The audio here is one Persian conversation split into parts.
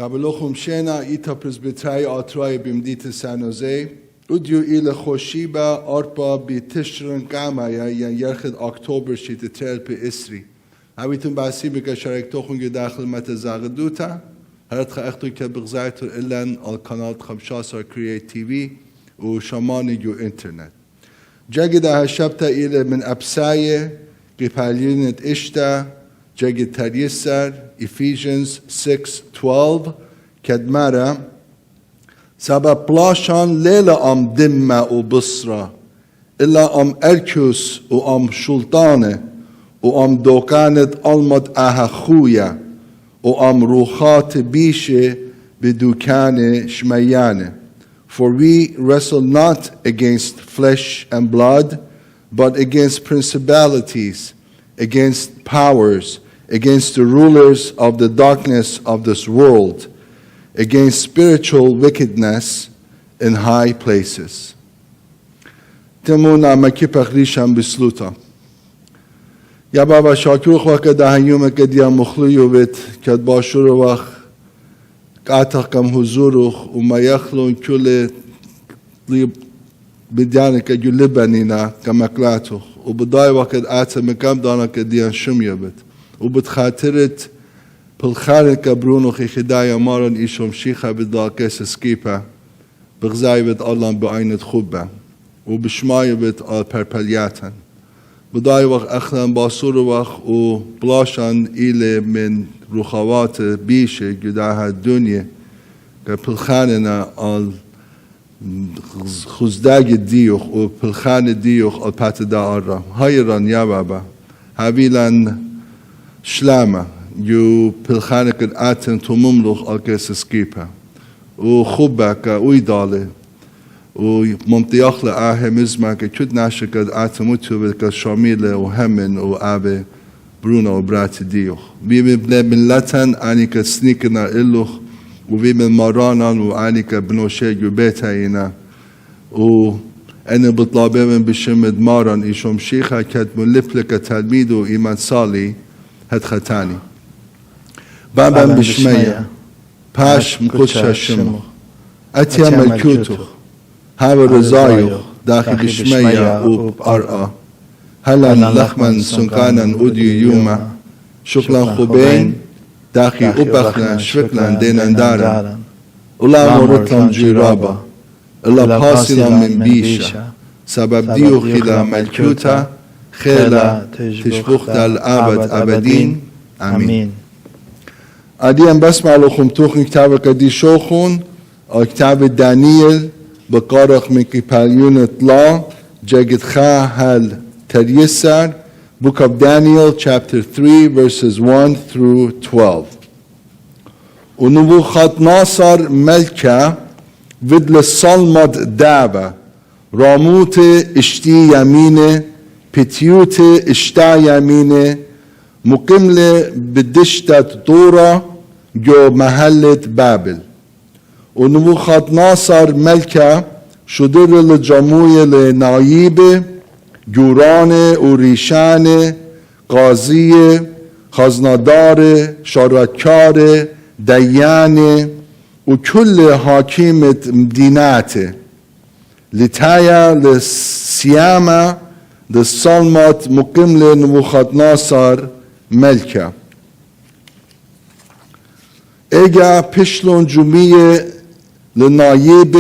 Kabalochem Shena ita presbyteri atrai bimdita San Jose. Udyu ila Khoshiba arpa bitishran gamaya yan yerchid Oktober shitetel pe Isri. Habitum basi bika sharik tochun gedakhel matazagaduta. هرت خاطر كبغزايت إلان على قناة 15 Create TV وشماني جو إنترنت. جاجد هالشبتة إلى من أبساية قبالينة إشتا جاجد تريسر Ephesians 6:12 كدمارة سبب بلاشان ليلة أم دمة وبصرة إلا أم أركوس وأم شلطانة وأم دوكانة ألمد أهخويا وأم روخات بيشة بدوكانة شميانة. For we wrestle not against flesh and blood, but against principalities, against powers, against the rulers of the darkness of this world, against spiritual wickedness in high places. Timuna makipach risham bisluta. يا بابا شاكروخ وكذا هيوم كديا مخليوبت كد باشوروخ قاتكم هزوروخ وما يخلون كل بديانك جلبنينا كمكلاتوخ وبداي وقت آتا مكام دانا كديا شميوبت وبتخاطرت بالخارج برونوخ خدايا مارن إيشوم شيخا بداكس سكيبا بغزايبت الله بعين خوبة وبشمايبت على بربلياتن بداي وقت أخلان باصور وقت وبلاشان إلى من رخوات بيشة جداها الدنيا كبلخاننا على خزداج الديوخ وبلخان الديوخ على باتدا أرى هايران يا بابا هابيلان شلامة يو بلخانك الآتن تمملخ على كيس سكيبا وخبك ويدالي وممتيخ لآه مزمك كد ناشك آتموتو بالك شاميلة وهمن وآبي برونا وبرات ديوخ بيبن من لاتن آنيك سنيكنا إلوخ وبيبن مارانا وآنيك بنوشي جبيتاينا وأنا بطلابين بشمد ماران إيشوم شيخا كد ملفلك تلميد وإيمان صالي هد ختاني بابا بشمية باش مكتش الشمو أتيا ملكوتو هذا رزايو داخل بشمية وبأرقى هلا لخمن سنقانا أوديو يوما شكلا خبين داخل أبخلا شكلا دينا دارا ولا مرتلم جرابا إلا بحاصلا من بيشا سبب ديو خلا ملكوتا خلا تشبخ الأبد أبدين آمين أديان بسمع لكم توخن كتابك دي شوخون أو كتاب دانيال بقارق من كباليون لا جاجد خا هال تريسر Book of Daniel chapter 3 verses 1 through 12 ونبوخذ ملكة بدل الصلمد دابة راموت اشتي يمينه بتيوت اشتا يمينه مقملة بدشتة طورة جو محلة بابل ونبوخذ ملكة شدر الجموية لنايبه جورانه وريشانه قاضیه خزنداره شارکاره دیانه و کل حاکمت مدیناته لتایا لسیامه لسالمات مقیم لنبوخذ ملکه اگه پشلون جمعیه لنایب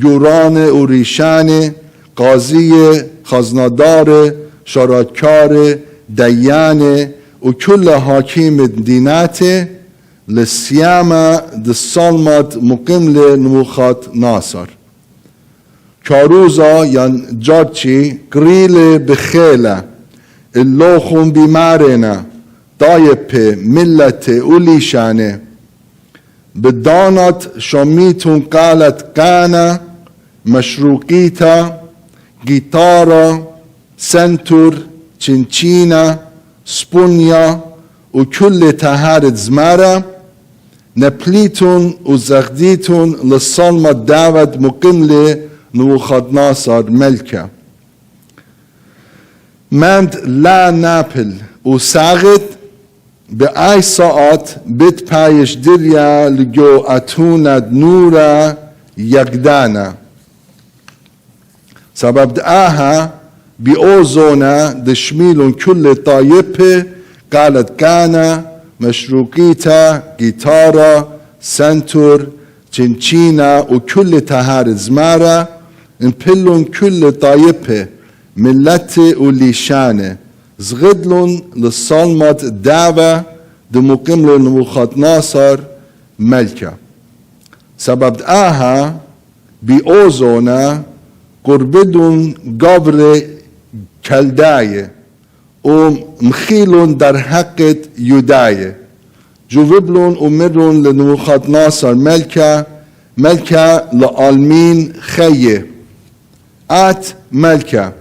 جورانه و ریشانه قاضیه خزندار شراکار دیانه و کل حاکم دیناته لسیامه دسالمت مقیم لنبوخذ کاروزا یان جارچی گریل بخیله اللوخون بیمارنه دایپ ملت اولیشانه بدانت شمیتون قالت قانه مشروقیتا جيتارا سنتور تشينشينا سبونيا وكل تهارت زمارة نبليتون وزغديتون للصلمة داود مقيم لنبوخذ ملكة مند لا نابل وساغت بأي ساعت بت پایش دریا لجو اتوند نورا يقدانا سبب دعاها بأوزونا دشميل كل طايبة قالت كان مشروقيتا جيتارا سنتور تشنشينا وكل تهار زمارة انبلون كل طايبة ملتي وليشانة زغدلون للصالمات دعوة دمقملون نبوخذ ناصر ملكة سبب دعاها بأوزونا قربدون قبر كالداية ومخيلون در حقت يداية جوبلون ومرون لنبوخذ ناصر ملكة لعالمين خيه ات ملكة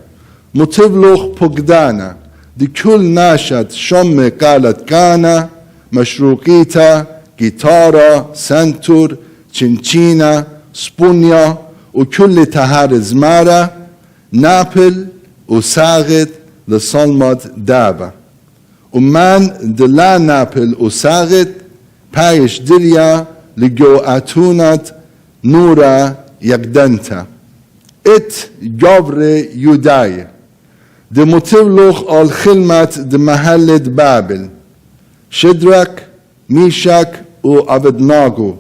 متبلغ بقدانا دي كل ناشد شم قالت كان مشروقيتا جيتارا سنتور تشنشينا سبونيا وكل تهار زمارة نابل وساغد لصلمت دابة ومن دلا نابل وساغد بايش دريا لجو اتونت نورا يقدنتا ات جبر يداي دي متبلغ الخلمت دي محلة بابل شدرك ميشك وعبدناغو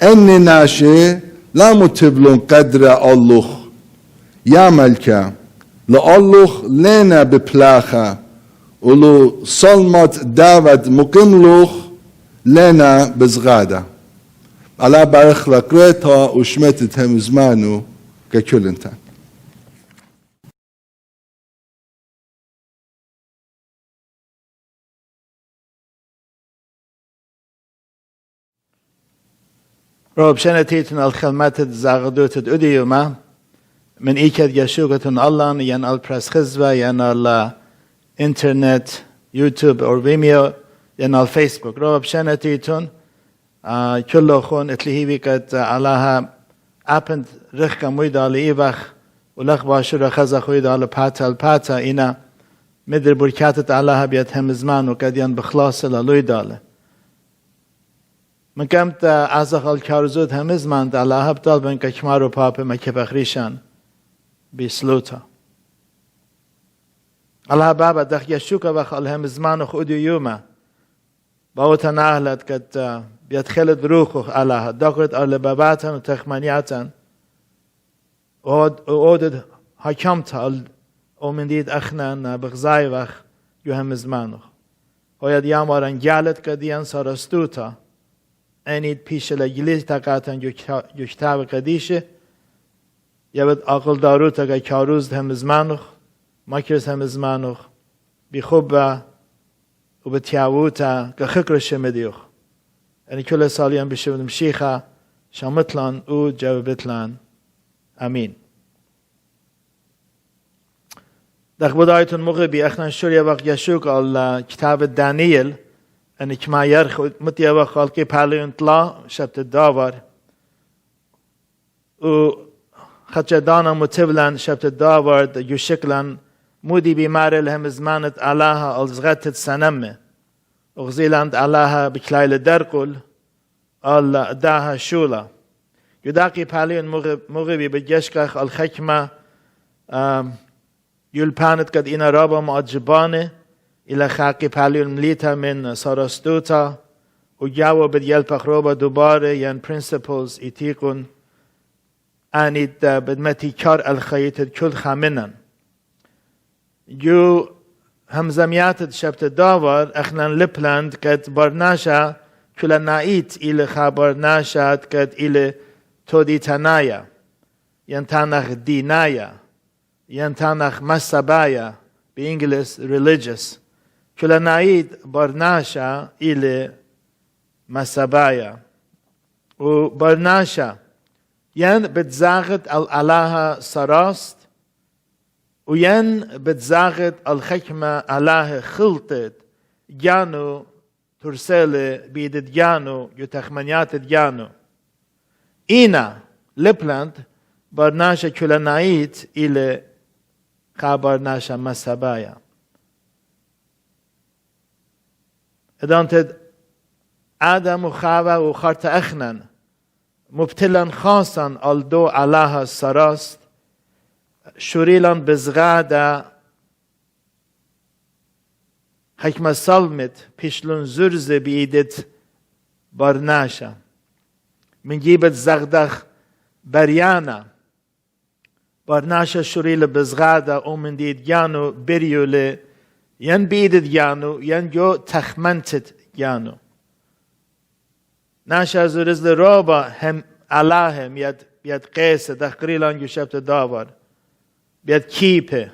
اني ناشي لا متبلغ قدر الله يا ملكة لالله لنا ببلاخة ولو صلمت داود مقملوخ لنا بزغادة على بارخ لقريتا وشمتت هم زمانو ككلنتان روب شنتيتن الخلمات زاغدوت اديوما من ايكاد يشوكتن الله ين البرسخزبا ين الانترنت يوتيوب او فيميو ين الفيسبوك روب شنتيتن كله خون اتلهي بكت علىها ابند رخ مويدا ليبخ ولخ باشر خزا خويدا لباتا اينا مدر بركاتت علىها بيت هم زمان وقد ين بخلاص للويدا من كمت ازخ الكارزود هم زمان علىها بطال بن كشمارو باب مكبخريشان بسلوتا علىها بابا دخ يشوك بخ الهم زمان خودي يوما باوتا نهلت قد بيدخلت بروخ علىها دقرت على باباتن وتخمانياتن وعودد حكمت ومن ديد اخنا بغزاي وخ يهم زمانو هايد يامارن جالت قديان سارستوتا انید پیش لگلیت تقاطن یکتاب قدیشه یابد عقل دارو تا کاروز هم زمانخ ماکرز هم زمانخ بیخوبه و بتیاوتا کخکرش مدیخ یعنی کل سالیان بشودم شیخا شامتلان او جوابتلان امین در بدایتون موقع بی اخنان شوری وقت یشوک ال کتاب دانیل ان كما يرخ متى وخالكي بالين طلا شبت الداور و خجدانا متبلان شبت الداور يشكلان مودي بمار لهم زمانت علاها الزغت سنمه وغزيلاند علاها بكلايل درقل ال داها شولا يداقي بالين مغربي بجشكخ الحكمه يلبانت قد إنا رابا معجبانه إلى خاقي باليون مليتا من سارستوتا وجاوا بديال بخروبا دوباره ين principles إتيكون آنيت بدمتي كار الخيط كل خامنن جو همزميات شبت داور اخنا لبلاند كد برناشا كل نايت إلى خبرناشات كد إلى تودي تنايا ينتانخ دينايا ينتانخ مسابايا بإنجلس religious كل نايد برناشا إلى مسابايا وبرناشا ين بتزاغت الالها سراست وين بتزاغت الحكمة الله خلطت جانو ترسل بيد جانو يتخمنيات جانو إينا لبلاند برناشا كل نايد إلى خبرناشا مسابايا ادانت آدم و خاوه و خارت اخنن مبتلن خاصن الدو الله سراست شوریلان بزغاده حکم سلمت پیشلون زرز بیدت برناشا من جیبت زغدخ بریانا برناشا شوریل بزغاده او من دید یانو بریوله ين بيدد يانو ين جو تخمنتت يانو ناشا زورز روبا هم علاهم يد قيس دخقريلان جو شبت داور بيد كيبه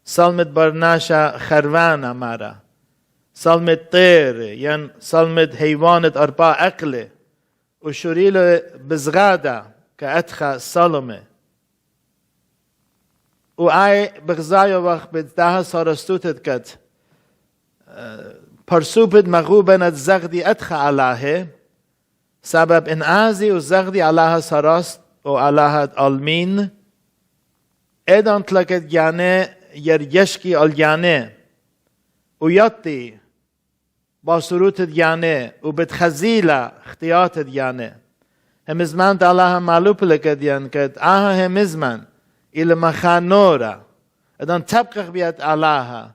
سلمت برناشا خروانا مارا سلمت طير ين سلمت حيوانت أربع أقل وشوريل بزغادا كأتخا سلمه وآي بغزايو وقت بدها سارستوتت كت پرسوبت مغوبنت زغدي أدخى علاه سبب انعازي وزغدي علاه سراست و علاه المين ايضا تلقت جانه يرجشكي الجانه ويطي باسروت جانه وبتخزيلا اختيات جانه همزمان الله معلوب لكت ين كت همزمان إلى مخانورا ايضا تبقى بيت علاه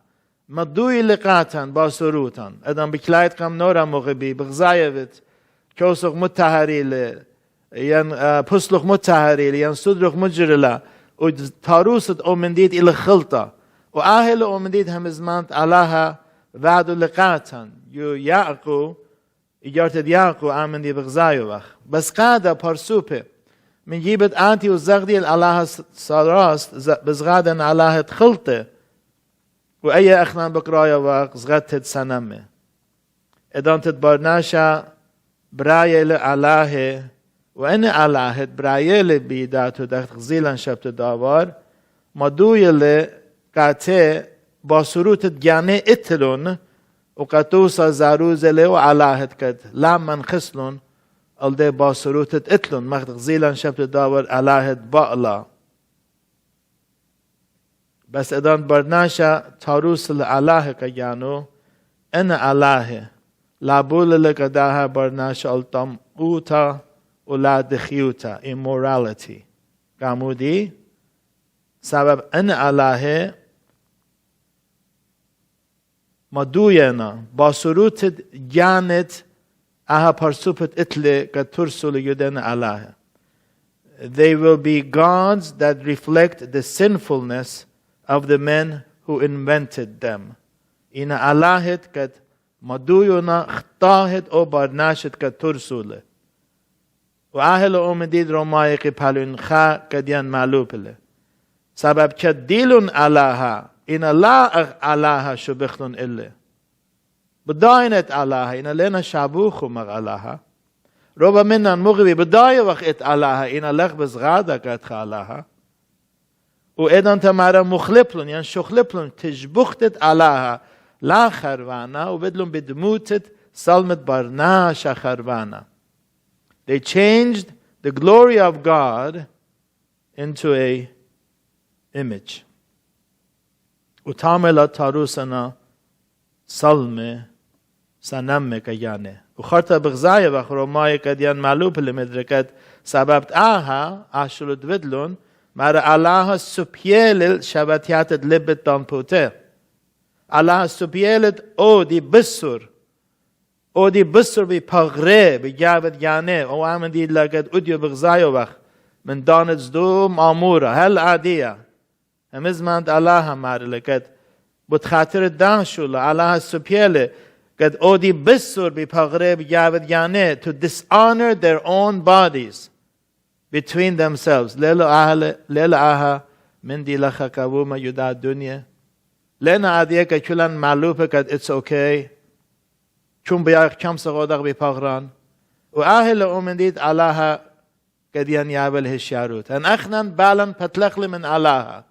مدوي لقاتن باسروتن ادم بكلايت كم نورا مغبي بغزايفت كوسق متهريل ين بسلق متهريل ين صدرق مجرلا وتاروست اومنديت الى خلطة واهل اومنديت هم زمانت علىها بعد لقاتن يو يعقو اجارت يعقو امندي بغزايوخ بس قاعدة برسوبه من جيبت انتي وزغدي علىها سراست بزغادن علىها خلطة وأي أخنان بقرايا وقت زغتت سنمه إدان تتبرناشا برايل علاه وإن علاه برايل بيداتو دخت غزيلا شبت داوار مدويل قاته باسروت جانه اتلون وقاتوسا زاروزل وعلاه كد لامن خسلون الده باسروت اتلون مخت غزيلا شبت داوار علاه بألا بس ادان برناشا تاروس الالاه كيانو ان الاه لابول لقداها برناشا التم اوتا ولا دخيوتا immorality قامودي سبب ان الاه مدوينا باسروت جانت اها پرسوپت اتل كترسل يدن الاه they will be gods that reflect the sinfulness of the men who invented them. Ina Allahet kat maduyuna khtahet o barnashet kat tursule. وأهل أمديد رمايق بالون خا كديان معلوبله. سبب كديلون علىها إن لا علىها شبختون إلا. بداينت علىها إن لنا شابوخو مغ علىها. ربا منا مغبي بداية وقت علىها إن لغبز غادا كتخ علىها. وإذن تمارا مخلبلون يعني شخلبلون تجبختت علىها لا خروانا وبدلون بدموتت سلمت برناشا خروانا. They changed the glory of God into a image. وتعمل تاروسنا سلمه سنمه كيانه. وخرطة بغزاية بخروماية كديان معلوب لمدركت سببت آها عشرود بدلون مار الله سبيل شباتيات لبت دانبوته. الله سبيل او دي بسر او دي بسر بي پغره بي جابت جانه او امن دي لقد اديو بغزايو وقت من دانت زدو مامورة هل عادية همزمانت الله مار لقد بتخاطر دانشول الله سبيل قد او دي بسر بي پغره بي جابت جانه to dishonor their own bodies between themselves ليلة آها من دي لخا كابوما يدا الدنيا لنا عادية كلان معلوبة قد it's okay چون بیاق کم سقادق بپاغران و أهل أمنديت علاها قديان يابل هشياروت ان اخنان بالن پتلخل من علاها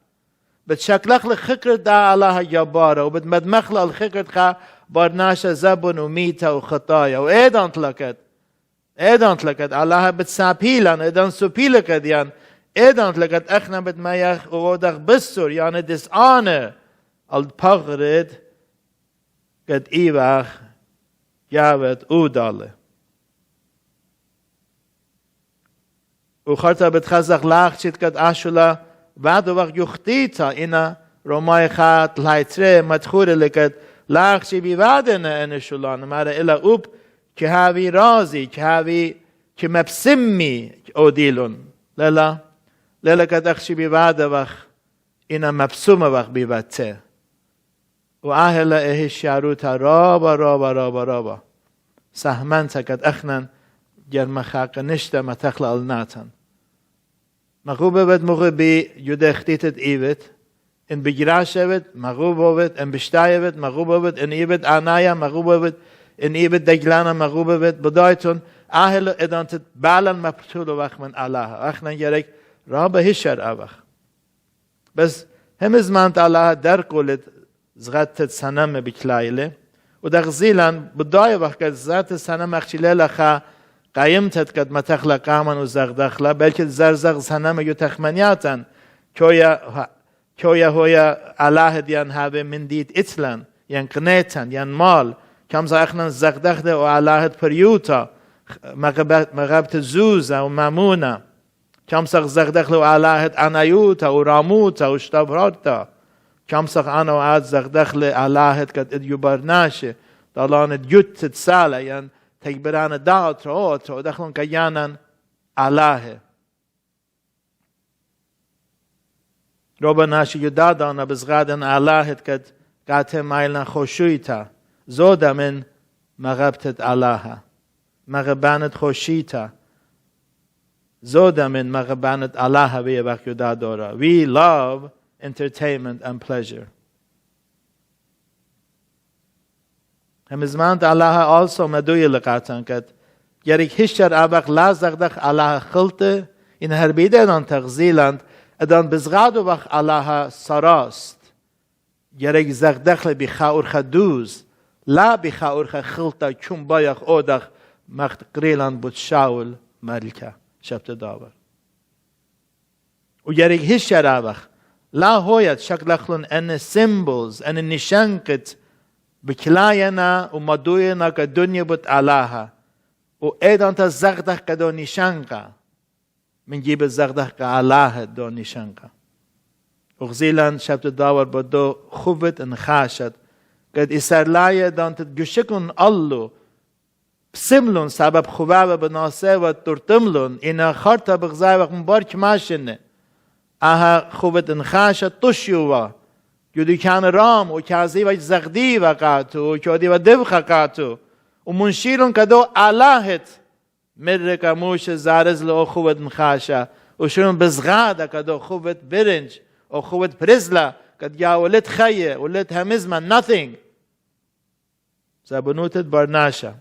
بتشكلخل خكر دا علاها جبارة و بدمدمخل الخكر خا برناشا زبن و ميتا و خطايا و ايدان تلكت علاها بتسابيلان ايدان سوبيلا قديان ايدان تلكت اخنان بدميخ و غودق بسر يعني dishonor البغرد قد ايباخ Yavet udale. Ucharta betchazach lachchit kat ashula vadovach yuchtita ina romaichat laitre matchure lekat lachchi bivadena en shulan mara ila up kehavi razi kehavi kemapsimmi odilun lela kat achshi bivadavach ina mapsumavach bivatse وأهلا إيه الشاروتا رابا سهمان سكت أخنان جرم خاق نشتا ما تخلق الناتن مغوبة بد مغوبي يودا اختيتت إيبت إن بجراش بد مغوبة بد إن بشتاية بد مغوبة بد إن إيبت عنايا مغوبة بد إن إيبت دجلانا مغوبة بد بدايتون أهلا إدان تتبالا مبتول وخ من الله أخنان يريك رابا هشار أبخ بس هم زمانت الله در قولت زغت سنم بكلايله ودغزيلان بداية وقت زغت سنم أخشيله لخا قيمتت قد ما تخلق قاما وزغدخلا بلکه زرزغ سنم يو تخمنياتن كويا هويا الله ديان هاوه من ديت اتلان ين قنيتن ين مال كم زاخنا زغدخده و الله بريوتا مغبت زوزا و مامونا كم زغدخله و الله عنايوتا و راموتا و شتابراتا كم أنا وعاد زغدخل اللهت قد يبرناشه دالان جت تسالة يعني تكبران دعوت رو دخلون كيانا الله روبا ناشي يدادانا بزغادن اللهت قد قاتم مايلنا خوشويتا زودا من مغبتت الله مغبانت خوشيتا زودا من مغبانت الله ويبك يدادورا we love entertainment and pleasure. همزمانت الله also مدوية لقاتن كد يريك هشتر أبق لا زغدخ الله خلطه إن هربيده دان تغزيلاند ادان بزغادو وقت الله سراست يريك زغدخ بخاور خدوز لا بخاور خلطه چون بايخ اودخ مخت قريلاند بود شاول ملكه شبت داور ويريك هشتر أبق لا هويت شكلخلون أن symbols أن النشانكت بكلاينا ومدوينا كدنيا بت علىها وأيضا تزغدخ كدو نشانكا من جيب الزغدخ كعلاها دو نشانكا وغزيلا شبت داور بدو خوفت انخاشت قد إسرلايا دان تتجشكن الله بسملون سبب خوابه بناسه و ترتملون إنا خارتا بغزاي وقت مبارك ماشنه آها خوبت انخاشت تشیوا یودی کان رام و کازی و زغدی و قاتو و کودی و دو قاتو و منشیرون کدو اللهت مرک موش زارز لو خوبت انخاشا و شون بزغاده کدو خوبت برنج و خوبت پرزلا کد یا ولد خیه ولد همزمن nothing زبنوتت برناشا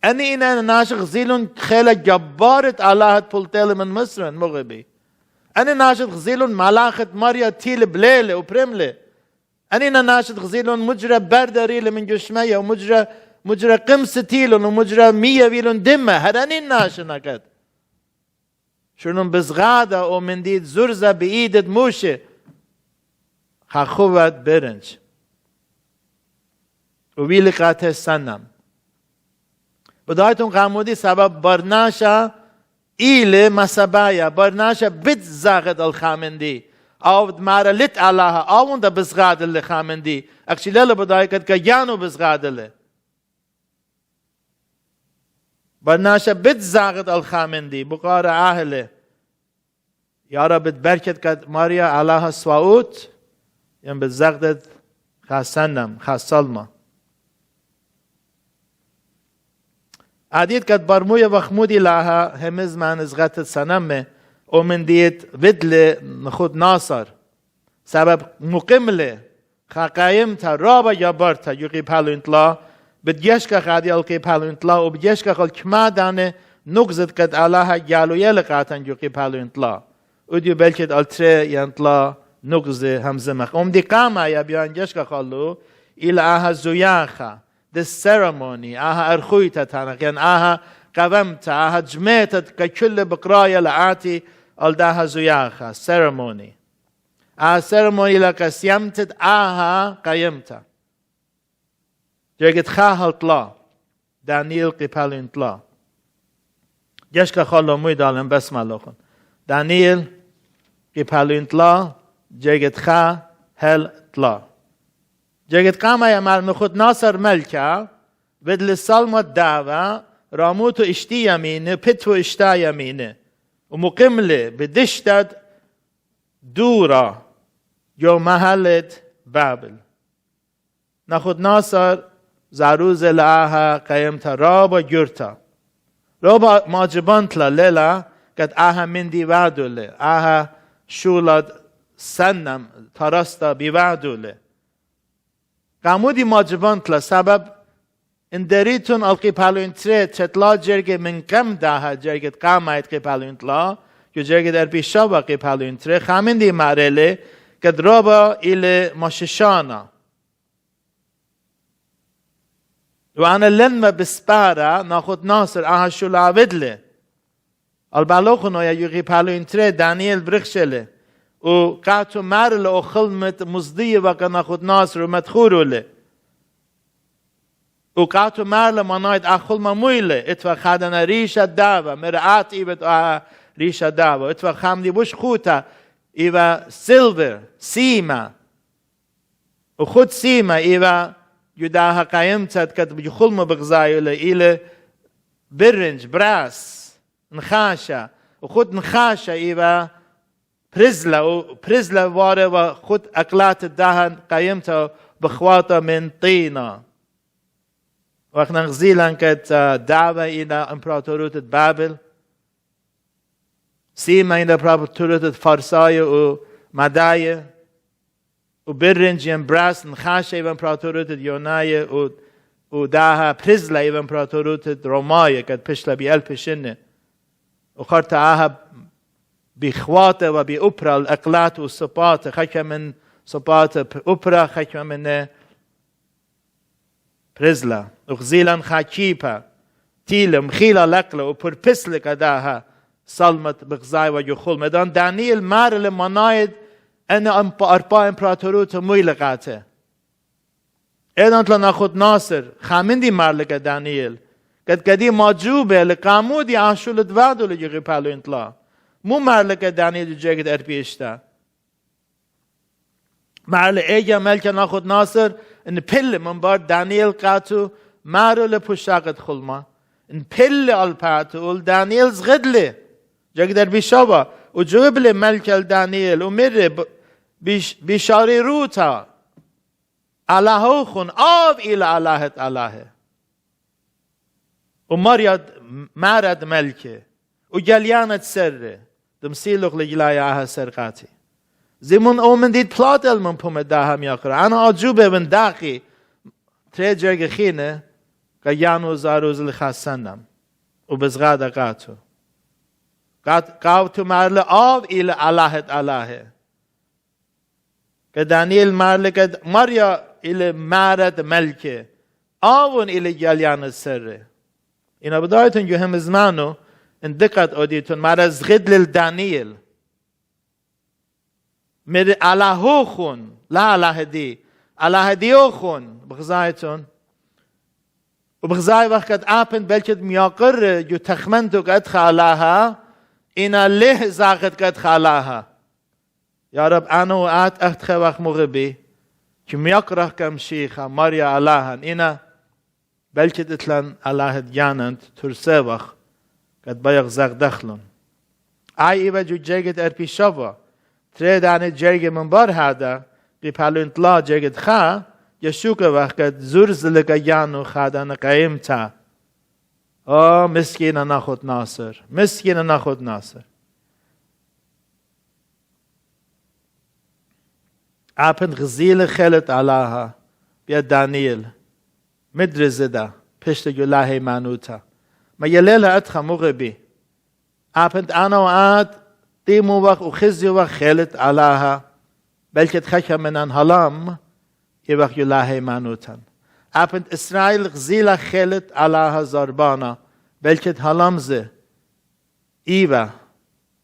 أني إنا ناشق زيلون خيلة جبارت اللهت بلتل من مصر مغبي أنا ناشط غزيلون ملاخة ماريا تيل بليلة وبرملة أنا ناشط غزيلون مجرى بردريلة من جشمية ومجرى قمس تيلون ومجرى 100 ويلون دمة هراني ناشنا كد شنون بزغادة ومن ديد زرزة بإيدة موشة خاخوات برنج وبيلقاته سنم بدايتون قامودي سبب برناشا إلى مسابايا برناشا بيت زاغد الخامندي أو مارا لت الله أو ده بزغاد اللي خامندي أكشلال بداية كد كيانو بزغاد اللي برناشا بيت زاغد الخامندي بقارة أهله يا رب بركت كد ماريا الله سواوت ين بزغد خاسنم خاسلما عديد قد برموية وخمودي لها همز من ازغت السنمة ومن ديت بدل نخود ناصر سبب مقملة خاقايمتا رابا يابرتا يقي بحالو انتلا بديشكا خادي القي بحالو انتلا وبديشكا خال كما دانه نقزد قد الله يالو يلقاتن يقي بحالو انتلا وديو بلكت التري ينتلا نقزه همزمخ دي قاما يبيان جشكا خالو إلى آها زياخا the ceremony آها أرخويتا تانك يعني آها قومتا آها جميتا ككل بقرايا لعاتي الداها زياخا ceremony آها ceremony لك سيمتت آها قيمتا جاكت خاهل طلا دانیل قیپالوینت لا جشك خالو مويدالن بسم الله خون دانیل قیپالوینت لا جگت خا هل طلا جگت قاما يمال مخود ناصر ملكا بدل السلم الدعوة راموتو اشتي يمينه بتو اشتا يمينه ومقملة بدشتد دورة جو محلة بابل ناخد ناصر زاروز لآها قيمتا رابا جرتا رابا ماجبانت للا قد آها من دي وعدو له آها شولد سنم ترستا بوعدو له قامودي ماجبانت لسبب اندريتون القيبالوينتري تشتلا جرگه من كم داها جرگه قامايت قيبالوينتلا يو جرگه در بيشابا قيبالوينتري خامن دي مارله قد رابا إلى ماششانا وأنا لنما بسبارة ناخد ناصر آها شو لعبدله البالوخنو يا يو قيبالوينتري دانيال برخشله وقاتو مارله او خلمت مزدية وكا ناخد ناصر ومدخورو له وقاتو مارله منايد اخل ممويله اتوا خادنا ريشة داوة مرآت ايبت ريشة داوة اتوا خامدي بوش خوتا ايوا سيلفر سيما وخود سيما ايوا يداها قايمتت كد بجخلم بغزايو له إلى برنج براس نخاشة وخود نخاشة ايوا برزلا واره وخود اقلات الدهن قايمته بخواطة من طينة وقت نغزيلا كانت دعوة إلى إمبراطورية بابل سيما إلى إمبراطورية فرسايا ومدايا وبرنج ينبراس نخاشة إلى إمبراطورية يونايا وداها برزلا إلى إمبراطورية رومايا كانت بشلا بيالبشنة وخرطة بخواطة وبأوبرا الأقلات والصباطة خيكا من صباطة أوبرا خيكا من برزلا وغزيلا خاكيبا تيلم خيلا لقلا وبربسلك أداها صلمت بغزاي ويخول مدان دانيل مارل منايد أنا أربا إمبراطوروت مويلقاته إذا أنت ناخد ناصر خامندي مارلك دانيل قد قدي ماجوبة لقامودي عاشول دوادو لجيغي بالو انتلا مو مارلك دانيل جيغد أربيشتا مارل إيجا ملكا ناخد ناصر ان پل من بار دانیل قاتو مارو لپوشاقت خلما ان پل الپاتو دانیل زغدله جاك در بيشابا وجوب له ملك دانيل ومر بشاري روتا الله خون آب إلى الله ومرد ملكه وجليانة سر تمثيلك لجلاياها سرقاتي زمون اومن دید پلات علم پوم داهم یاکره انا عجوبه من داخی تری جرگ خینه که یانو زاروز لخاسنم و بزغاد قاتو مارل آب ایل الله که دانیل مارل که مریا ایل مارد ملکه آون ایل جلیان سره اینا بدایتون جو هم زمانو ان دقت اودیتون مارز غدل دانیل مر الله خون لا الله دي الله دي خون بغزايتون وبغزاي وقت آپن بلکت میاقر جو تخمنتو قد خالاها اینا له زاقت قد خالاها يا رب انا وآت اخت وقت مغبي که میاقره کم شیخا ماريا اللهن اینا بلکت اتلن الله ديانند ترسه وقت قد بايق زاق دخلن اي ايوه جو جيگت ارپی شوا تري دانه جرگ من بار هذا قيبالوينت لا جرگت خا يشوك وقت زرز لگا يانو خادان قيمتا مسكين ناخد ناصر آپن غزيل خلت علاها بيا دانيل مدرزه دا پشت گلاه مانوتا ما يليلة اتخا مغبي آپن انا وآت تيمو وقت وخزي وقت خلت علاها بلکت خشم من هلام يوقت يلاه مانوتن آپن اسرائيل غزيلا خلت علاها زربانا بلکت هلامزه ايوه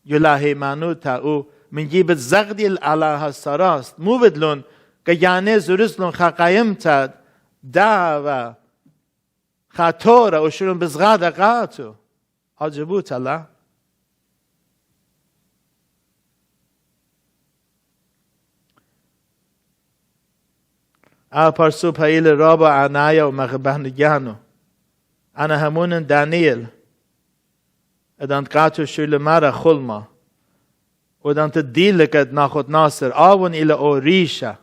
يلاه مانوتا او من جيبت زغدي علاها سراست مو بدلون که یعنی زرسلون خاقایم تد دعوه خاطورة وشلون بزغادة قاتو عجبوت الله پرسو پایل رابا عنایا و مغبهنگانو أنا همون دانيال ادان قاتو شول مرا خلما ودان تديلك ناخد ناصر آون إلى أوريشا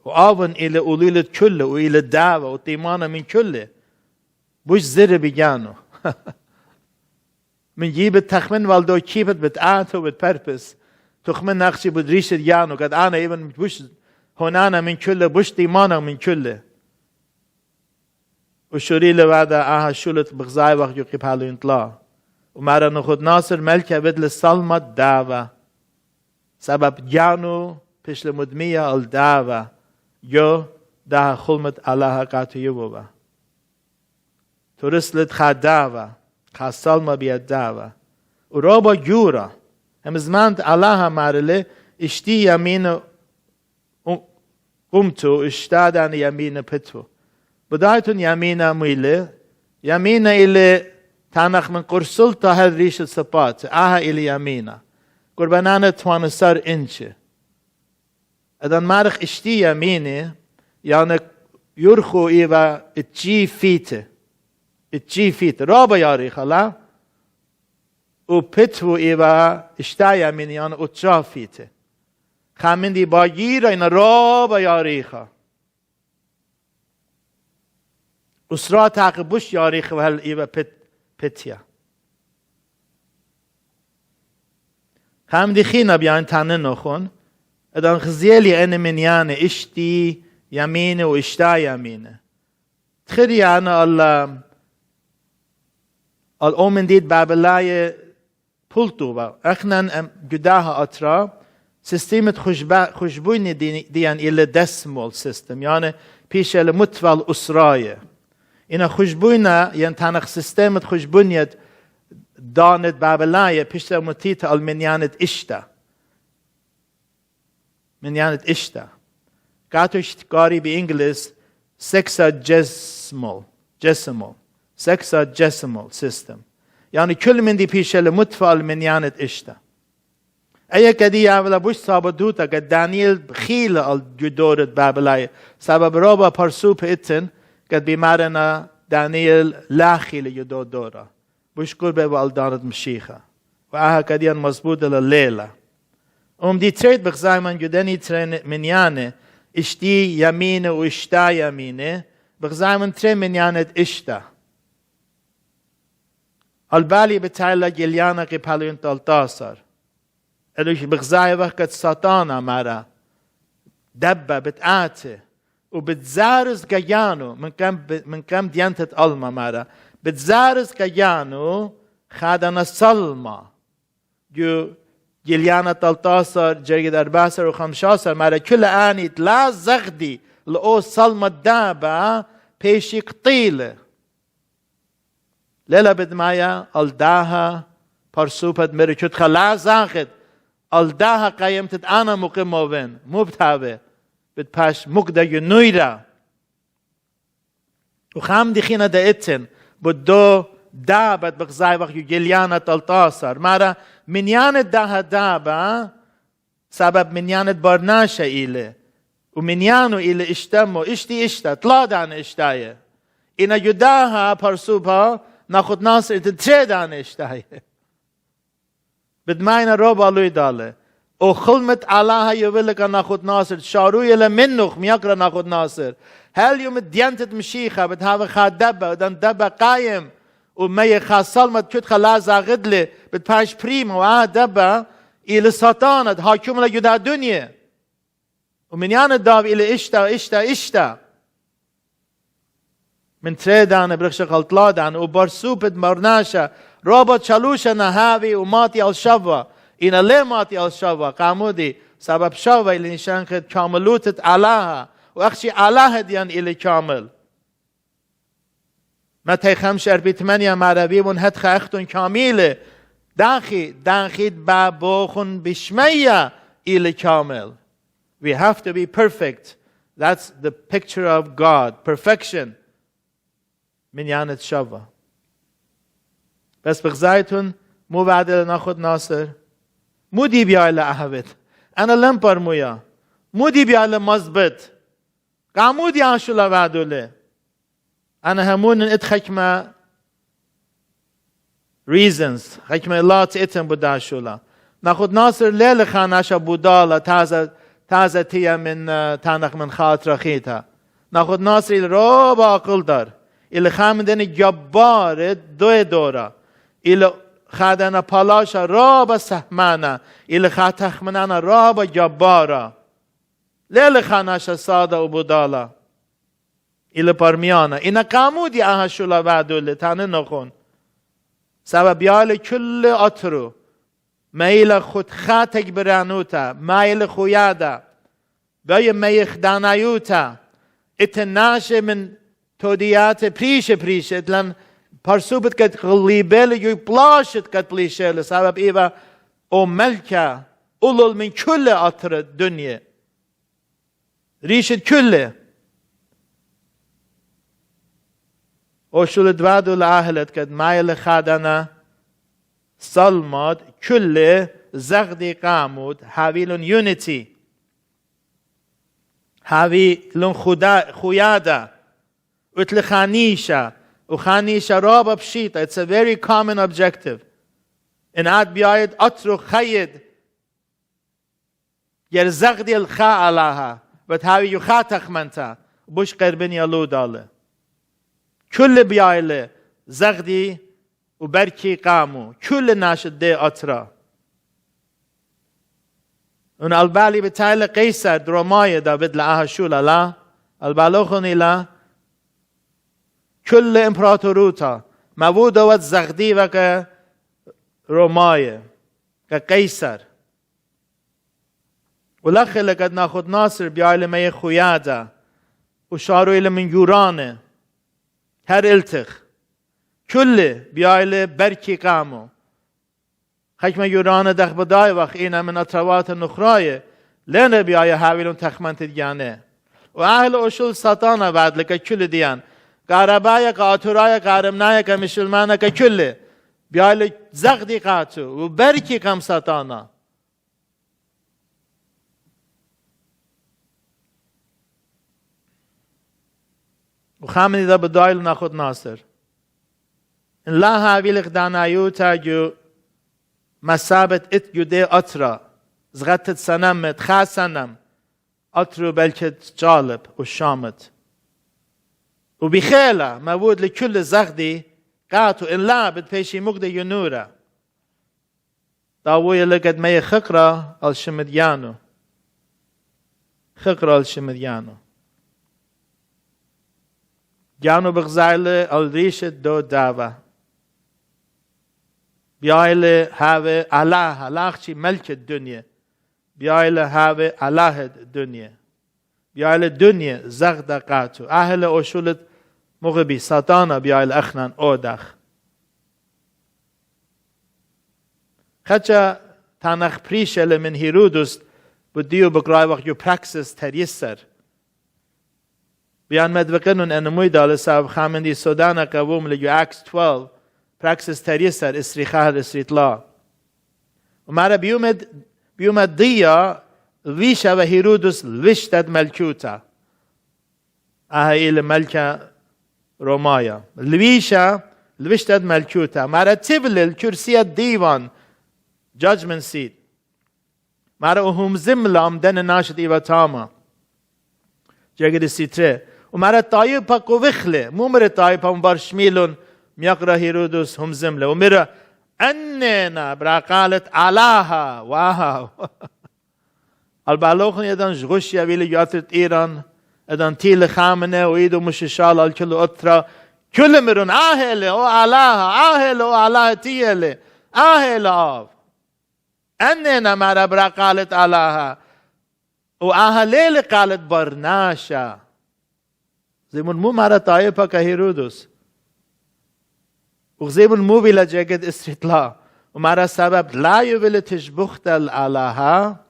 وآون إلى أوليلة كله وإلى الدعوة وطيمانة من كله بوش زر بيجانو من جيب التخمن والدو كيبت بتآتو بتبربس تخمن نقشي بدريش جانو قد أنا إيبن بوش هنانا من كله بوش طيمانة من كله وشوري لبعدا آها شولت بغزاي وقت يقيب حالو ينطلع ومارا نخد ناصر ملكة بدل صلمة دعوة سبب جانو پیش لمدمیه الدعوة جو ده خلمت الله قاتو یبوبا ترسلت خا دعوة خا صلمة بیا دعوة و رابا جورا هم زمانت الله مارله اشتی یمین قمتو اشتادان یمین پتو بدايتون يمينة ميلة يمينة إلى تانخ من قرصل تهر ريش السبات إلى يمينة قربانانا توانسار إنشي أدان مارخ اشتي يمينة يعني يرخو إيوا اتجي فيت رابا ياريخ لا و پتو إيوا اشتا يمينة يعني اتجا فيت خامن دي باگير إن رابا ياريخا أسرة تعقبوش ياريخ وهل إيوا بتيا هم دي خينا بيان تانن نخون ادان خزيلي أنا من يعني اشتي يمينه واشتا يمينه تخيري أنا الأومن ديد بابلاية بولتو اخنا جداها أطرا سيستيمة خشبويني ديان إلى دسمول سيستم يعني بيش المتفال أسراية إنا خشبوينا ينتانخ سيستمة خشبونيت دانت بابلاية بيش متيتا المنيانت إشتا منيانت إشتا قاتو اشتقاري بإنجلس sexagesimal system يعني كل من دي بيش المتفى المنيانت إشتا أي كدي يعمل بوش صابدوتا قد دانيال بخيلة الجدورة بابلاية سبب رابا برسوب إتن قد بمارنا دانيال لاخي لجدو دورا بوش قربة والدانت مشيخة وآها كديان مظبوطة لليلة دي تريد بخزاي من جداني ترين منيانة اشتي يمينة واشتا يمينة بخزاي من ترين منيانة اشتا البالي بتاعلا جليانا قبالين تلتاصر الوش بخزاي وقت ساتانا مرا دبا بتآتي وبتزارز كيانو من كم ديانتت ألما مرا بتزارز كيانو خادنا صلما جو جليانا تلتاصر جريد 14 و15 مرا كل آني لا زغدي لأو صلما دابا بيشي قطيلة ليلة بدمايا الداها برسوبت مريشوت خلا زاخد الداها قيمتت أنا مقيموين مبتابة بتباش مقدا ينويرا وخام دي خينا دا اتن بدو دابت بغزاي وقت جليانا تلتاصر مرا منيانت داها دابا سبب منيانت برناشا إلي ومنيانو إلي اشتمو اشتا تلادان اشتاية إنا يداها برسوبها ناخد ناصر تتريدان اشتاية بدماينا روبا لوي داله او خلمت الله يولك ناخد ناصر شارو يلا منخ ميقرا ناخد ناصر هل يوم ديانتت مشيخة بتهاوي خادبة ودن دبا قايم ومي خاصلمت كت خلازا غدلي بتباش بريم دبا إلى ساتانت حاكم لجدا دنيا ومن يان داب إلى اشتا من تريدان برخش غلطلادان وبرسوبت مرناشا رابط شلوشا نهاوي وماتي الشوا إنا ليه ماتي الشوا قامودي سبب شوا اللي نشان خد كاملوتت علاها وأخشي علاها ديان إلي كامل متى 5:8 معربي هدخ أختن كاملة داخل بابوخن بشمية إلي كامل. We have to be perfect. That's the picture of God. Perfection. منيانة شوا بس بغزايتون مو بعد ناخد ناصر مو دي بيالا أهبت أنا لم برمويا مو دي بيالا مزبط قامو دي عاشولا بعدولي أنا همون اتخكما reasons حكمة الله تأتم بداشولا ناخد ناصر ليلة خاناشا بودالة تازة تيا من تانخ من خاطر خيتها ناخد ناصر الروب عقل دار اللي خامدن جبار دو دورا اللي خادنا پالاشا روب سهمانا اللي خاتخ منانا روب جبارا ليلة خاناشا سادة و بودالة اللي برميانا إنا قامودي آهاشولا بعدولي تاني نخون سبب يال كل أطرو ميل خود خاتك برانوتا ميل خويادا بای ميخ دانايوتا اتناشه من توديات پريش اتلن پرسوبت كت غليبل يو بلاشت كت بليشه سبب ايوه او ملكة اولول من كل أطر الدنيا ريشت كله او شول دوادو لأهلت كد مايل خادنا صلمات كل زغدي قامود هاويلون يونيتي هاويلون خويادا اتل خانيشا وخانيشا رابا بشيطة it's a very common objective ان عاد بيايد أطرو خيد ير زغدي الخاء علاها بتهاوي يخاتخ منتا بوش قربن يلو داله كل بيايله زغدي وبركي قامو كل ناشد دي أطرا ان البالي بتايله قيصر دروماية دا بدل آهاشولا لا البالوخوني لا كل امبراطوروتا موود وات زغدي وكا روماية كقيصر ولخل قد ناخد ناصر بيايله مي خويادا وشارو إلى من يورانه هر التخ كل بيايله بركي قامو حكمة يورانه دخ بداي وقت إنا من أطروات النخراية لأن بيايه هاويلون تخمنت ديانه وأهل أشول ساتانا بعد لك كل ديان قاربايا قاتورايا قارمنايا كمشلمانا ككل بيايله زغدي قاتو وبركي قام ساتانا وخامني ذا بدايل ناخد ناصر إن لا هاويلك دانايوتا جو مسابت ات يدي أطرا زغتت سنمت خاسنم أطرو بلكت جالب وشامت وبخيلة موود لكل زغدي قاتو إن لا بتفيشي مقدي ينورا داوية لقد مي خقرة الشمديانو خقرة الشمديانو جانو بغزايله الريشة دو داوا بيايله هاوي الله لاخشي ملك الدنيا بيايله هاوي الله الدنيا بيايله الدنيا زغدا قاتو أهل أشولت مغبي ساتانا بيايله أخنان أودخ خدشا تانخ بريشل من هيرودس بديو بقراي وقت يو براكسس تريسر بیان مدوکنون انموی داله ساب خامندی سودانا قوم لیو اکس 12 پراکسس تریسر اسری خهر اسری طلا و مارا بیومد دیا ویشا و هیرودس وشتد ملکوتا ایل ملکا رومایا الویشا وشتد ملکوتا مارا تبل الكرسي الديوان judgment seat مارا اهم زملام دن ناشد ایوا تاما جاگد سیتره ومرة طايبة كوفخلة مو مرة طايبة مبارشميلون ميقرا هيرودس هم زملة ومرة أننا براقالت علاها واو البالوخن يدان جغش يبيل ياترت إيران يدان تيل خامنة ويدو مششال الكل أطرا كل مرون آهلة أو علاها آهلة أو علاها تيلة آهلة آف أننا مرة براقالت علاها وآهلة قالت برناشا زيمون مو مرة طايبة كهيرودس وزيمون مو بلا جاكد استطلاع ومرة سبب لا يبلا تشبخت الالها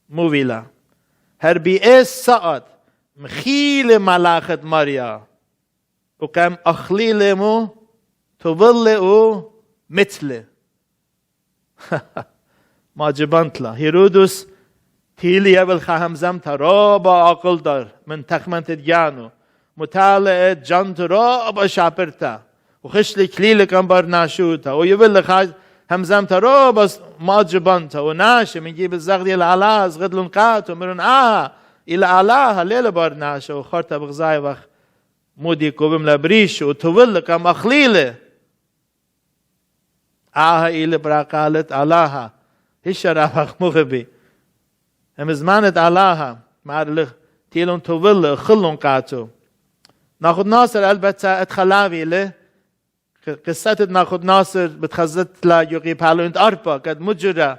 مو بلا هر بي اس ساعت مخيل ملاخت ماريا وكم أخليلمو تولئو مثله ما جبنتلا هيرودس تيلي أبل خهمزم ترابا أقل دار من تخمنت ديانو مطالعة جانت رابا شابرتا وخشلي كليلك أنبار ناشوتا ويبل خاج همزم ترابا ما جبنتا وناشي من جيب الزغدي العلاز غدلون قاتو مرون إلى علاها ليلة بار ناشا وخارتا بغزاي وخ مودي كوبم لبريش وتولي كم أخليلي إلى براقالة علاها هشرا وخ مغبي هم زمانت علاها معرلخ تيلون تولي خلون قاتو ناخد ناصر البته اتخلاوي له قصة ناخد ناصر بتخزت لا يقي بالو انت أربا قد مجرى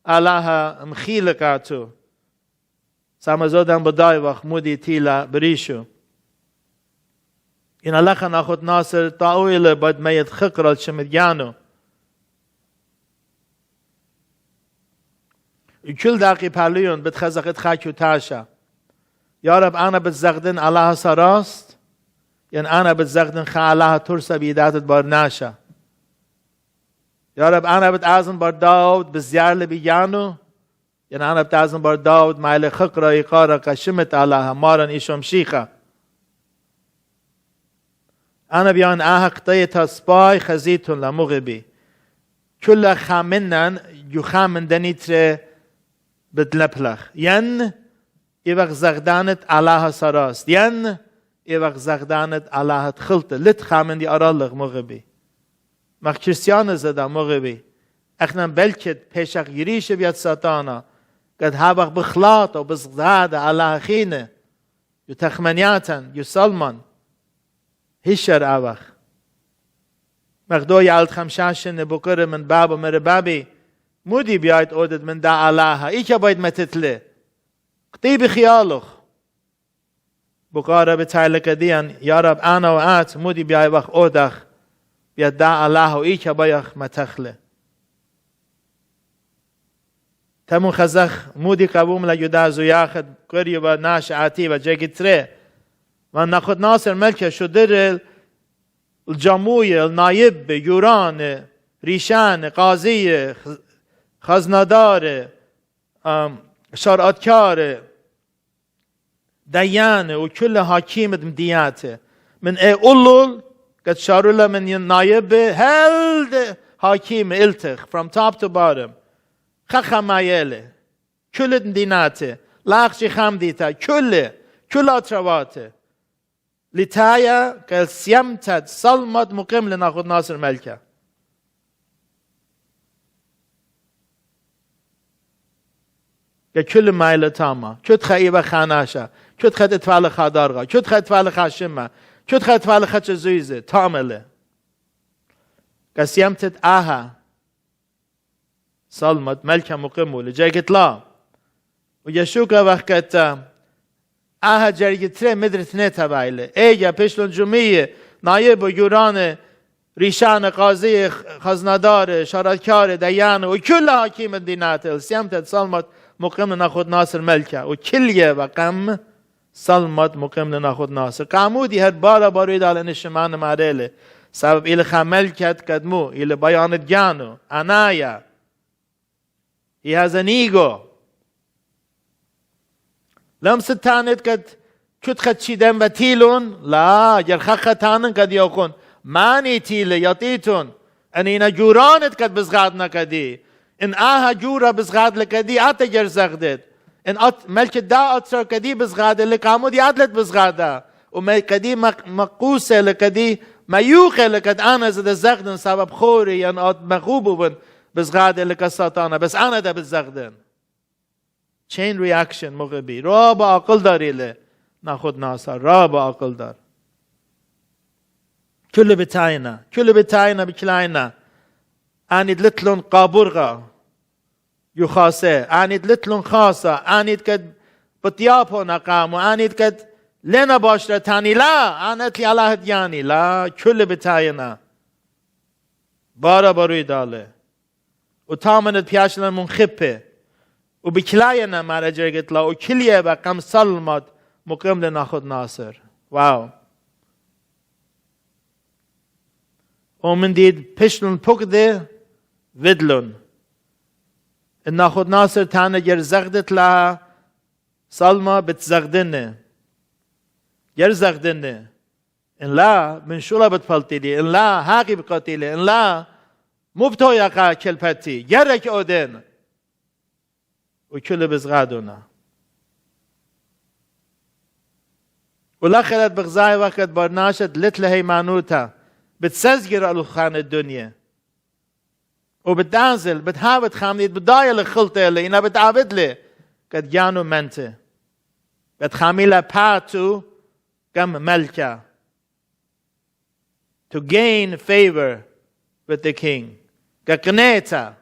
علاها مخيلة قاتو سامزودن بدای وقت مودی تیلا بریشو این الله ناخد ناصر تاویل بد میت خقرال شمدیانو کل دقی پلیون بتخزقت خاکو تاشا یا رب انا بتزغدن الله سراست یعنی انا بتزغدن خا الله ترسا بیداتت بار ناشا یا رب انا بتعزم بار داود بزیار لبیانو یعنی أنا بتعزم بار داود مايل خقرة إقارة قشمت علىها مارن إيشوم شيخة أنا بيان قطيتها سباي خزيتون لمغبي كل خامنن يخامن دنيتر بدلبلخ ين إيوغ زغدانت علىها سراست ين إيوغ زغدانت علىها تخلط لت خامن دي أرالغ مغبي مخ كريستيان زدا مغبي اخنا بلكت پیشق يريش بيت ساتانا قد هابق بخلاط وبزغداد على خينه يتخمنياتا يسلمان هشر اوخ مخدوي على خمشاشن بكر من بابا مر بابي مودي بيايت اودد من دا علاها ايكا بايد متتله قطيب خيالخ بقارة بتعلق ديان يا رب انا وآت مودي بياي وخ اودخ بياد دا علاها وايكا بايخ متخله تمون خزخ مودي قبوم لجدازو ياخد قريبا ناش عتيبا جاكي تري وناخد ناصر ملكة شدر الجموية النايب يوران ريشان قاضي خزندار شرعتكار ديان وكل حكيم مديات من اولول قد شارولا من النايب هل حكيم التخ from top to bottom خخمايله كل ديناته لاخشي خمديتا كل اترواته لتايا قال سيمتد صلمت مقيم لناخد ناصر ملكه كل مايله تاما كت خيبه خاناشا كت خد اتفال خادارغا كت خد اتفال خاشمه كت خد اتفال خش زويزه تامله قسيمتد صلمت ملكة مقيمة لجايكت لا ويشوكا وقت جايكت مدر ثنيتا بايلة ايجا بيشلون جمية نايب ويوران ريشان قاضي خزندار شرعتكار ديان وكل حكيم الدينات سيمتد صلمت مقيم ناخد ناصر ملكة وكل وقم صلمت مقيم ناخد ناصر قامودي هر بارا بارويد على نشمان ماريلة سبب إلى خملكت قدمو إلى بيان ديانو عنايا He has an ego. لم ستانت قد كت خد شيدن بتيلون لا يرخخ تانن قد يكون ماني تيل يطيتون أنينا جورانت قد بزغادنا كدي إن جورا بزغاد لكدي أتجر زغدت إن ملك دا أتسر كدي بزغاد اللي قامو دي أدلت بزغادا ومكدي مقوسة لكدي ميوخة لكد أنا زد زغدن سبب خوري ين مغوبون بزغاد اللي كساتانا بس أنا ده بزغدن chain reaction مغبي رابع أقل داري له ناخد ناصر رابع أقل دار كل بتاينا بكلاينا أني دلتلون قابورغا يخاسة أني دلتلون خاصة أني كد بطيابو نقام وأني كد لنا باشرة تاني لا أنا تلي الله دياني لا كل بتاينا بارا باروي داله وتامنت بياشلن منخبه وبكلاينا ما رجعت لا وكليه بقم صلمت مقيم لناخد ناصر واو ومن ديد بشلون بقدة فيدلون ناخد ناصر تانا جر زغدت لها سلمى بتزغدنه جر زغدنه إن لا من شولا بتفلتيلي إن لا هاقي بقاتيلي إن لا مبتو يقا كلبتي جرك أودين وكل بزغادونا ولخلت بغزاي وقت برناشد لتل هيمانوتا بتسزجر الخان الدنيا وبتنزل بتهاوت خامنيت بداية لخلطة اللي إنا بتعبد لي قد جانو منته بتخاميلا باتو كم ملكة to gain favor with the king كقنيتا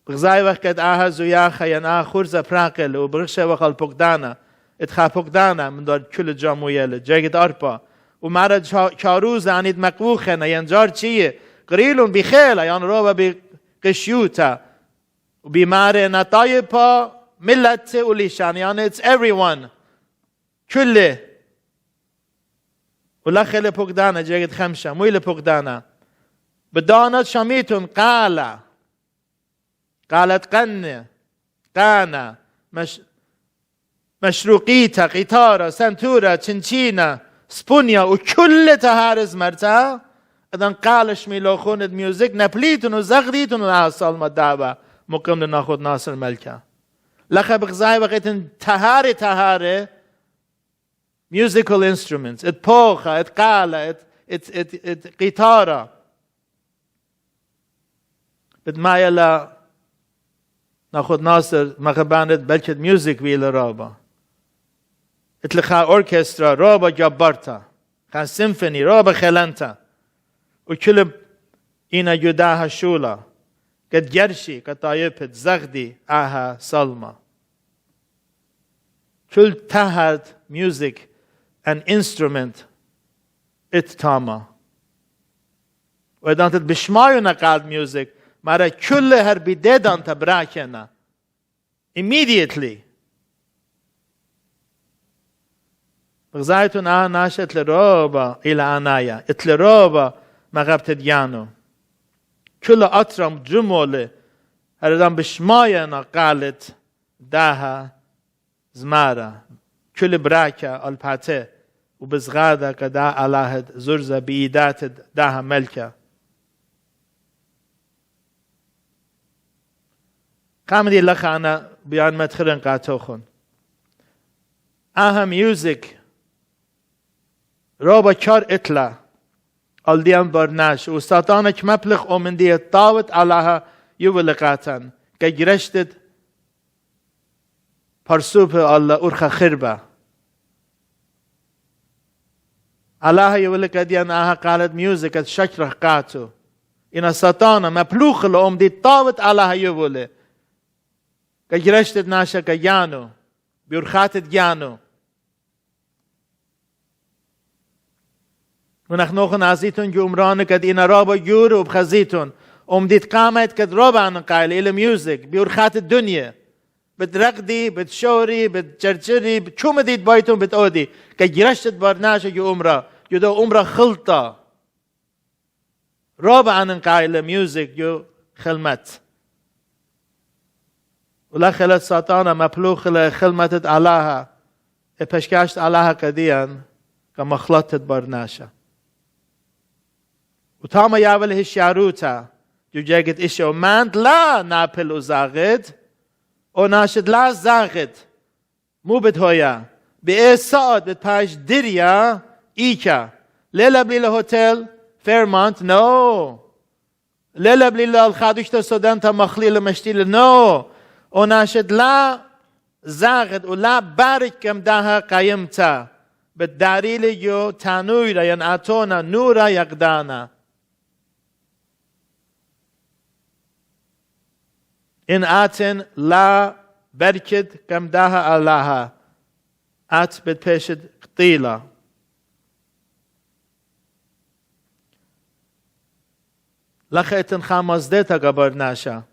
بغزاي وقت آها زوياخا ين خورزا براقل وبرشا وقال بقدانا اتخا بقدانا من دار كل جامويل جاگد أربا ومارا چاروز عنيد مقوخنا ين جار چيه قريلون بخيلا ين روبا بقشيوتا وبمارا نطايبا ملت وليشان يعني it's everyone كله ولخل بقدانا جاگد خمشة مويل بقدانا بدانت شميتون قالت قانا مشروقيتا قيتارا سنتورا تشنشينا سبونيا وكل تهارز مرتا اذن قالش ميلو خوند ميوزيك نبليتون وزغديتون العصال مدابا مقام ناخد ناصر ملكا لخب غزاي وقتن تهاري musical instruments ات بوخا ات قالا ات قيتارا بدمايا لا ناخد ناصر مخبانت بلكت ميوزك ويلا رابا اتلخا اوركسترا رابا جبرتا خان سيمفوني رابا خلنتا وكل اينا جداها شولا قد جرشي كطايبت زغدي اها سلمى كل تهد music an instrument ات تاما ودانت بشمايو نقاد music مارا كل هر بديدان تبراكنا immediately بغزايتون ناشت لروبا إلى عنايا اتلروبا مغبت ديانو كل أطرم جمولة هردان بشماينا قالت داها زمارا كل براكة الباته وبزغادة كدا علاهد زرزة بإيدات داها ملكة قامدي لك أنا بيان مدخلن قاتوخن ميوزك روبا چار اتلا الديان برناش وستاتانك مبلغ ومن دي الطاوت علىها يولقاتن كجرشتد پرسوب الله أرخا خربة علىها يولقاتيان قالت ميوزك الشكر قاتو إن ساتانا مبلوخ لهم دي الطاوت علىها يولي كجرشتد ناشا كجانو بيرخاتد جانو ونحن نازيتون جمران كد إن رابا جور وبخزيتون ديت قامت كد رابا عن قايل إلى ميوزك بيرخات الدنيا بترقدي بتشوري بتشرشري شو ما ديت بايتون بتأودي كجرشتد برناشا جو أمرا يدو أمرا خلطة رابا عن قايل ميوزك جو خلمت ولا خلت ساتانا مبلوخ لخلمتت علاها ابشكاشت علاها كديان كمخلطت برناشا وتاما ياول هشياروتا جو جاگت إشو ماند لا نابل وزاغد او ناشد لا زاغد مو بدهويا بإيه ساعد بتاش دريا إيكا ليلة بليلة هوتيل فيرمونت نو ليلة بليلة الخادوشتا سودانتا مخليلة مشتيلة نو او ناشد لا زاغد ولا بارك كم داها قيمتا بالداريل يو تانويرا ين آتونا نورا يقدانا إن آتن لا بركد كم داها الله آت بتبشد قطيلة لخيتن خامزدتا قبرناشا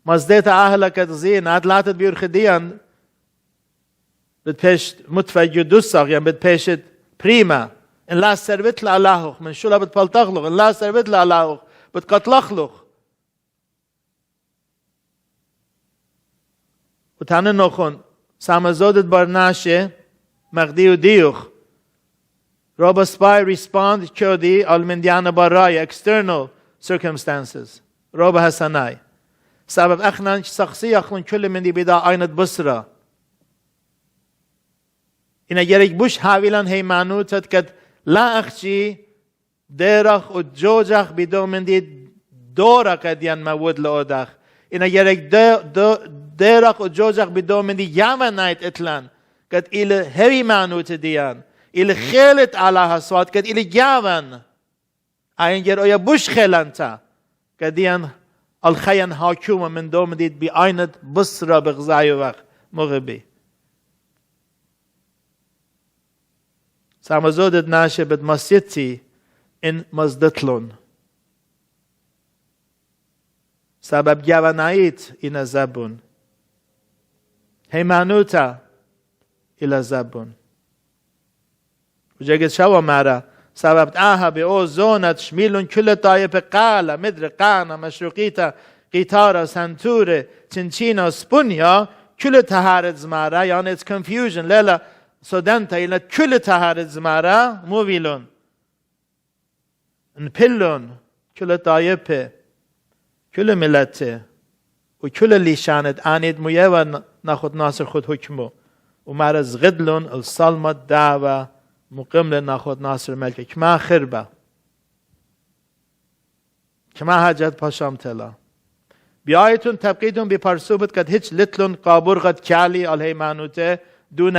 مزدتا أهلك تزين آت لاتت بيرخديان بتبيش متفجر دوساق يعني بتبيش بريما إن لا سربت لألهوخ من شو لا بتبلتغلق إن لا سربت لألهوخ بتقتلخلق وتعني نخون سامزودت برناشه مغدي وديوخ روبا سباي respond كودي المنديانة براي external circumstances روبا هساناي سبب أخنا شخصية أخلون كل من دي بدا عينت بصرة إن يريك بوش هاويلان هي معنوتت كد لا أخشي ديرخ وجوجخ بدو من دي دورا كديان موود لأودخ إن يريك ديرخ وجوجخ بدو من دي ياما نايت إتلان كد إلى هوي معنوت ديان إلى خيلت على هسوات كد إلى جاوان أين يرو يبوش خيلانتا كديان الخيان حاكومة من دوم ديد بعينت بصرة بغزاي وقت مغبي سامزودت ناشي بد مسيتي إن مزدتلون سبب جوانايت إن زبون هيمانوتا إلى زبون وجاكت شوا مارا سبب آها بأو زونت شميلون كل طايب قالة مدر قانا مشروقيتا قيتارا سنتورة تنشينا سبونيا كل تهارت زمارا يعني it's confusion ليلا سودانتا إلى كل تهارت زمارا موبيلون نبلون كل طايب كل ملته وكل اللي شانت آنيد ميوه ناخد ناصر خود حكمه ومارز غدلون الصلمة دعوة مقيم لنا خود ناصر ملكه كما خربه كما حاجت پاشام تلا بیایتون تبقیتون بی پرسوبت کد هیچ لتلون قابور قد کالی علیه مانوته دون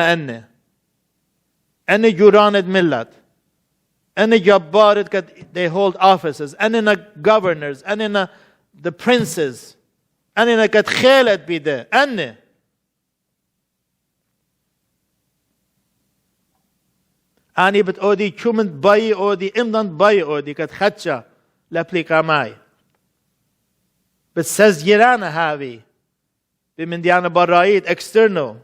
انه جوراند ملت انه جبارت کد they hold offices انه governors انه the princes انه کد خیلت بیده انه آنی بت اودی چومند بای اودی امدان بای اودی کت خدشا لپلیکامای بت سزگیران هاوی بمندیان برایت external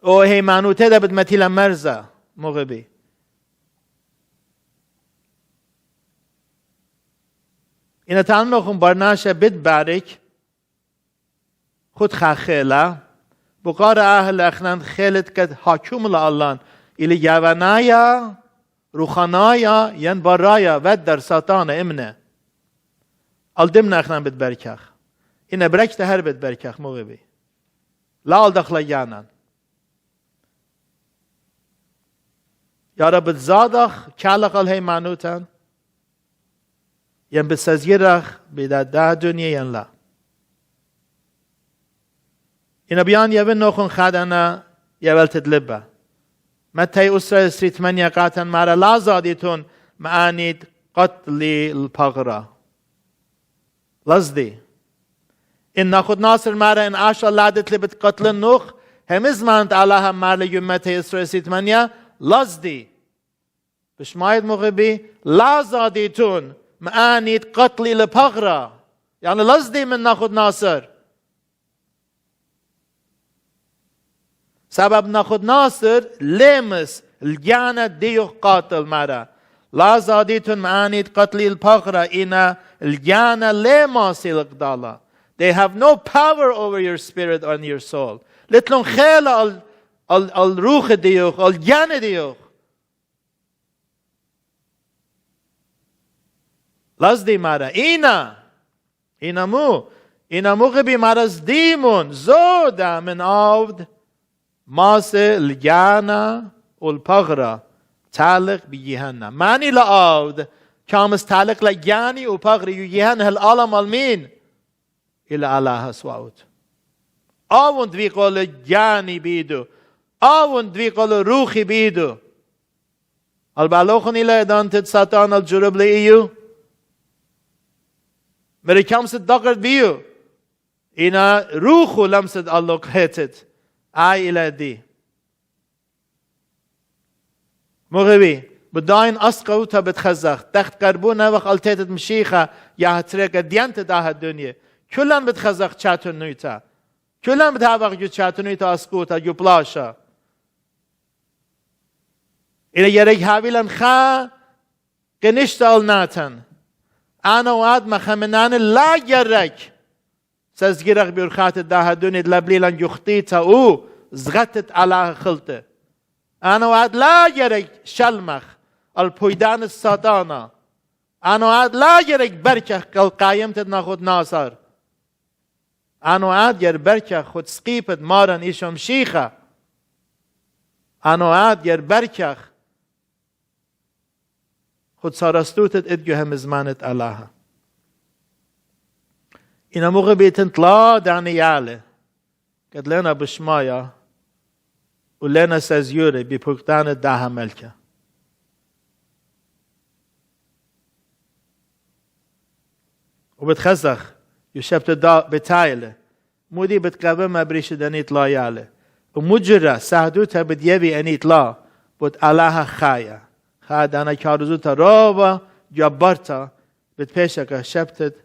او هیمانوته دا بت متیل مرزا مغبی اینا تانلوخون برناشه بد بارک خود خاخیلا بقار أهل أخنان خالد كد حاكم لالله إلى جوانايا روخانايا ين برايا ودر ساتان امنه الدمنا أخنان بتبركخ إن بركت هر بتبركخ مغبي لا الدخل جانان يا رب تزادخ كالق الهي معنوتان ين بتسزيرخ بدا دا دنيا ين لا إن بيان يبن نوخن خادنا يبل تدلبه متى أسرة سريت من يقاتن مارا لا زاديتون معانيد قتل البغرة لزدي إن ناخد ناصر مارا إن عاشا لادت لبت قتل النوخ هم ازمانت علىها مارا يمتى أسرة سريت من لزدي بشمايد مغبي لا زاديتون معانيد قتل البغرة يعني لزدي من ناخد ناصر سبب ناخد ناصر لمس الجانة ديو قاتل مرة لا زاديتون معانيد قتل البغرة إن الجانة لمس القدالة they have no power over your spirit and your soul لتلون خيل الروح ديوخ الجانة ديوخ لازدي مرة إنا مو غبي مرز ديمون زودا من عود ماس الجانا والبغرة تعلق بجهنم معني لآود كامس تعلق لجاني وبغرة يجهنم هالعالم المين إلى الله سواوت آوند في قول جاني بيدو آوند في قول روحي بيدو البالوخن إلى دانت ساتان الجرب لإيو مري كامس الدقر بيو إنا روحو لمسد الله قهتت آي إلى دي مغوي بداين أسقوتا بتخزخ تخت قربونا وخلتت مشيخة يا هتريك ديانت داها الدنيا كلن بتخزخ چاتون نويتا كلهم بتابع جو تشاتوني تاسكوتا جو بلاشا إلى يريك هابيلن خا كنشتال ناتن أنا واد مخمنان لا يريك سازجرق بيرخات ده دوني لبليلن جختيتا او زغتت على خلته أنا واد لا يريك شلمخ البويدان الساتانا أنا واد لا يريك بركة القايمت ناخد ناصر أنا واد ير بركة خود سقيبت مارن إيشم شيخة أنا واد ير بركة خود سارستوتت ادجو هم زمانت الله إنا مغبيتن طلا دانيالي قد لنا بشمايا ولنا سازيوري ببوكتان الداها ملكة وبتخزخ يشبت بتايله مودي بتقابل ما بريش دانيت لا يالي ومجرى سهدوتها بديبي أنيت لا بود الله خايا خادانا كارزوتا روبا جبرتا بتبيشك شبتت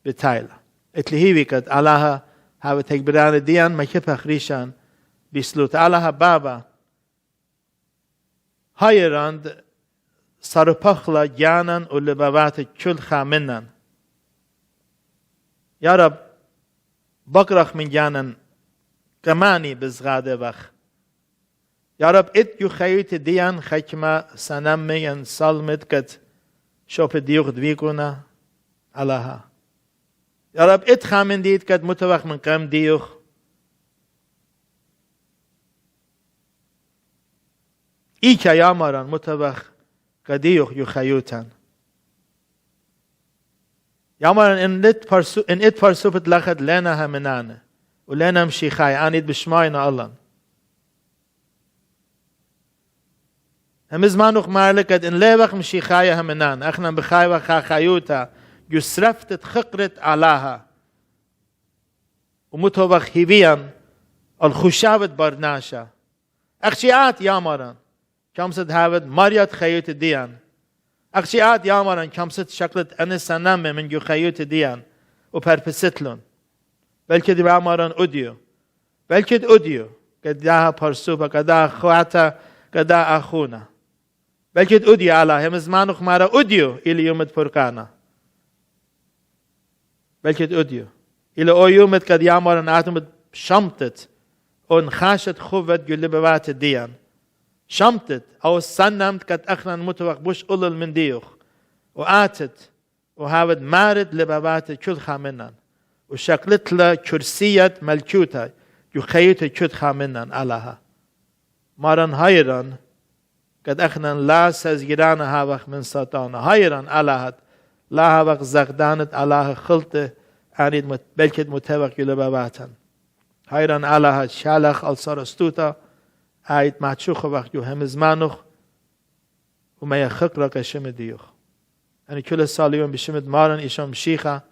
بتايله اتلهيوي كد الله هاو تكبران ديان ما كيف خريشان بيسلوت الله بابا هايراند سرپخلا جانن ولبابات كل خامنن يا رب بقرخ من جانن كماني بزغاده وخ يا رب ات يخيت ديان خكما سنمين سالمت كد شوف ديوخ دويقونا الله يا رب ات خامن ديت كد متوخ من قام ديوخ إيكا يا مران متوخ كديوخ يخيوتان يا مران إن ات فرسوفت لخد لنا همنانه ولنا مشيخاي آنيد بشماينا الله هم زمانوخ مالكد إن ليبخ مشيخاي همنان أخنا بخاي وخا خيوتا يسرفتت خقرت علاها ومتوبخ هيبيان الخشابت برناشا أخشيات يا مران كمسد هاود مريت خيوت ديان أخشيات يا مران كمسد شكلت أنا سنم من جو خيوت ديان وبربستلون بلکه دی مران اودیو بلکه اودیو کدا پرسوبا کدا خواتا کدا اخونا بلکه اودیو الله هم زمانو خمارا اودیو الى يوم فرقانا بلکه اودیو الى او يوم کد یا مران اتم شمتت اون خاشت خوت گلبوات دیان شمتت او سنمت کد اخنا متوق بوش اول من دیوخ واتت وهاود مارد لبوات كل خامنان وشكلت له كرسية ملكوتة يخيط كت خامنان علىها مارن هايران قد اخنا لا سازگران هاوخ من ساتانا هايران علىها لا هاوخ زغدانت علىها خلطة عنيد بلكت متوق يلباباتن هايران علىها شالخ السارستوتا آيت معتشوخ وقت يو همزمانوخ وما يخقر كشم ديوخ يعني كل ساليون بشمد مارن إيشام شيخة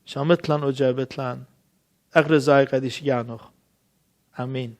شامتلان وجابتلان أغرزاي قديش يانوخ آمين